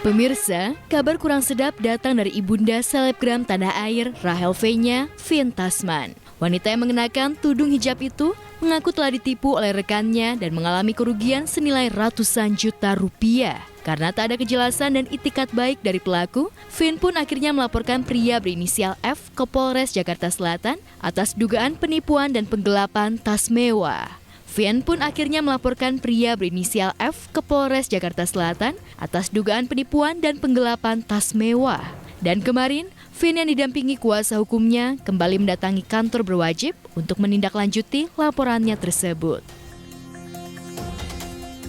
Pemirsa, kabar kurang sedap datang dari ibunda selebgram tanah air Rahel V-nya, Fien Tasman. Wanita yang mengenakan tudung hijab itu mengaku telah ditipu oleh rekannya dan mengalami kerugian senilai ratusan juta rupiah. Karena tak ada kejelasan dan itikat baik dari pelaku, Fien pun akhirnya melaporkan pria berinisial F ke Polres Jakarta Selatan atas dugaan penipuan dan penggelapan tas mewah. Fien pun akhirnya melaporkan pria berinisial F ke Polres Jakarta Selatan atas dugaan penipuan dan penggelapan tas mewah. Dan kemarin, Fien yang didampingi kuasa hukumnya kembali mendatangi kantor berwajib untuk menindaklanjuti laporannya tersebut.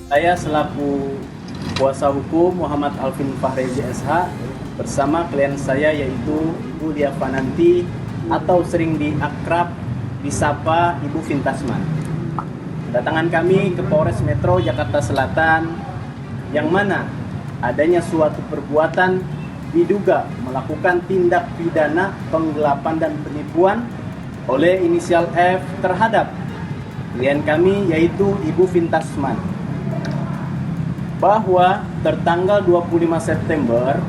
Saya selaku kuasa hukum Muhammad Alvin Fahrezi SH bersama klien saya yaitu Ibu Lia Fananti atau sering diakrab disapa Ibu Fien Tasman. Kedatangan kami ke Polres Metro Jakarta Selatan yang mana adanya suatu perbuatan diduga melakukan tindak pidana penggelapan dan penipuan oleh inisial F terhadap klien kami yaitu Ibu Fien Tasman. Bahwa tertanggal 25 September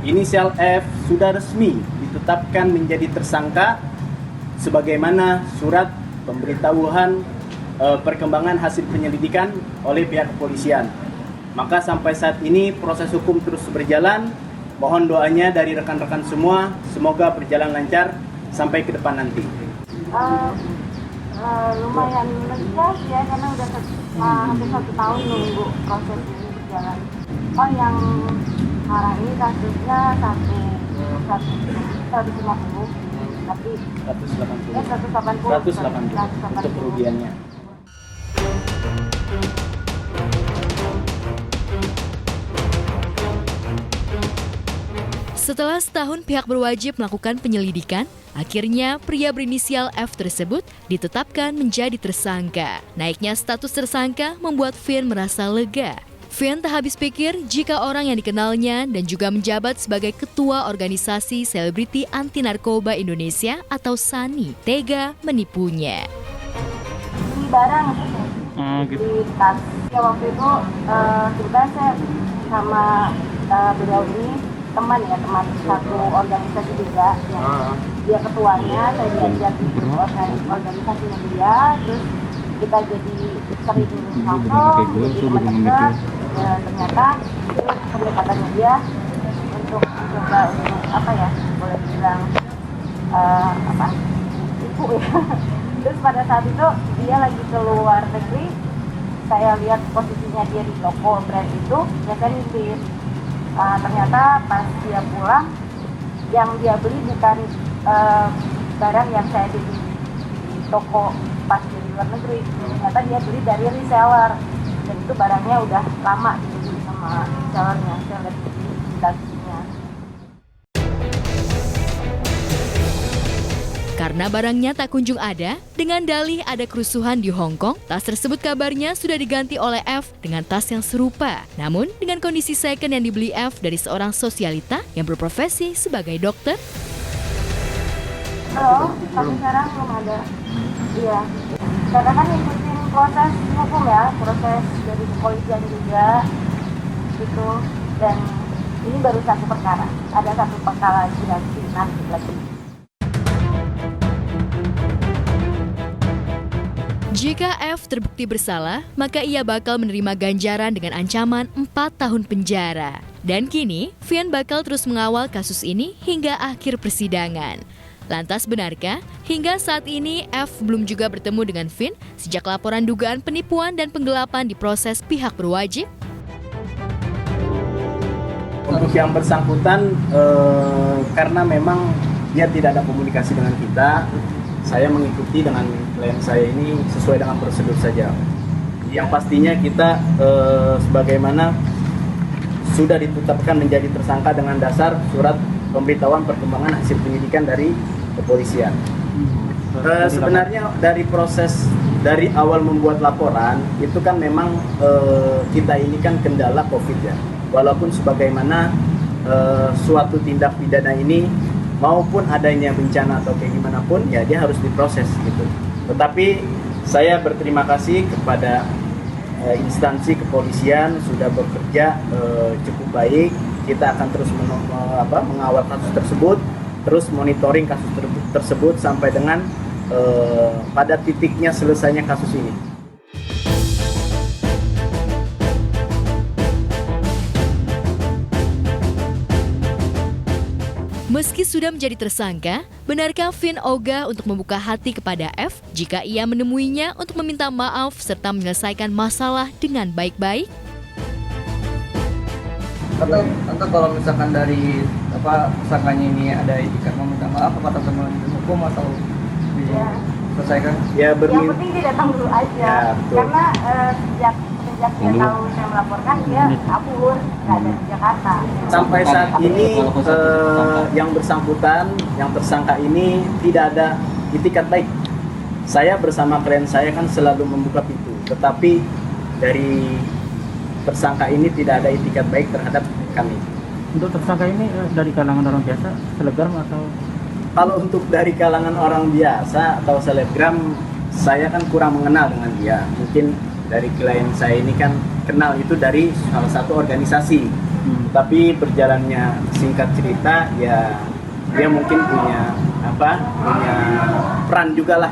inisial F sudah resmi ditetapkan menjadi tersangka sebagaimana surat pemberitahuan perkembangan hasil penyelidikan oleh pihak kepolisian. Maka sampai saat ini proses hukum terus berjalan. Mohon doanya dari rekan-rekan semua, semoga berjalan lancar sampai ke depan nanti. Lumayan lega ya karena udah hampir 1 tahun nunggu proses ini berjalan. Oh yang sekarang ini kasusnya 150 tapi 180 untuk kerugiannya. Setelah setahun pihak berwajib melakukan penyelidikan, akhirnya pria berinisial F tersebut ditetapkan menjadi tersangka. Naiknya status tersangka membuat Fien merasa lega. Fien tak habis pikir jika orang yang dikenalnya dan juga menjabat sebagai ketua organisasi selebriti anti narkoba Indonesia atau SANI tega menipunya. Di barang di tas. Ya waktu itu kebetulan saya sama beliau ini teman satu organisasi juga yang dia ketuanya, saya diajak di organisasinya dia, terus kita jadi sering ngobrol, jadi teman dekat. Ternyata itu pendekatannya dia untuk coba boleh bilang tipu ya. Terus pada saat itu dia lagi keluar negeri, saya lihat posisinya dia di toko brand itu, ya kan nitip. Ternyata pas dia pulang, yang dia beli bukan barang yang saya beli di toko pas di luar negeri. Ternyata dia beli dari reseller, dan itu barangnya udah lama dibeli sama resellernya, saya lihat di dagingnya. Karena barangnya tak kunjung ada, dengan dalih ada kerusuhan di Hong Kong, tas tersebut kabarnya sudah diganti oleh F dengan tas yang serupa. Namun, dengan kondisi second yang dibeli F dari seorang sosialita yang berprofesi sebagai dokter. Sampai sekarang belum ada. Iya, karena kan ngikutin proses hukum ya, proses dari kepolisian juga, gitu. Dan ini baru satu perkara, ada satu perkara lagi nanti lagi. Jika F terbukti bersalah, maka ia bakal menerima ganjaran dengan ancaman 4 tahun penjara. Dan kini, Fien bakal terus mengawal kasus ini hingga akhir persidangan. Lantas benarkah, hingga saat ini F belum juga bertemu dengan Fien sejak laporan dugaan penipuan dan penggelapan diproses pihak berwajib? Untuk yang bersangkutan, karena memang dia tidak ada komunikasi dengan kita, saya mengikuti dengan klien saya ini sesuai dengan prosedur saja. Yang pastinya kita sebagaimana sudah ditetapkan menjadi tersangka dengan dasar surat pemberitahuan perkembangan hasil penyidikan dari kepolisian. Sebenarnya dari proses dari awal membuat laporan itu kan memang kita ini kan kendala COVID ya. Walaupun sebagaimana suatu tindak pidana ini maupun adanya bencana atau kayak gimana pun ya dia harus diproses gitu. Tetapi saya berterima kasih kepada instansi kepolisian sudah bekerja cukup baik. Kita akan terus mengawal kasus tersebut, terus monitoring kasus tersebut sampai dengan pada titiknya selesainya kasus ini. Meski sudah menjadi tersangka, benarkah Vin ogah untuk membuka hati kepada F jika ia menemuinya untuk meminta maaf serta menyelesaikan masalah dengan baik-baik? Atau kalau misalkan dari tersangkanya ini ada itikat meminta maaf, apa tante melanjutkan hukum atau diselesaikan? Ya, Yang penting dia datang dulu aja, Ya, betul. karena sejak dia tahu saya melaporkan, dia kabur, nggak ada di Jakarta. Sampai saat ini yang bersangkutan, yang tersangka ini tidak ada itikat baik. Saya bersama klien saya kan selalu membuka pintu, tetapi dari tersangka ini tidak ada itikat baik terhadap kami. Untuk tersangka ini dari kalangan orang biasa, selebgram atau? Kalau untuk dari kalangan orang biasa atau selebgram, saya kan kurang mengenal dengan dia. Mungkin dari klien saya ini kan kenal itu dari salah satu organisasi. Tapi berjalannya singkat cerita, ya dia mungkin punya peran juga lah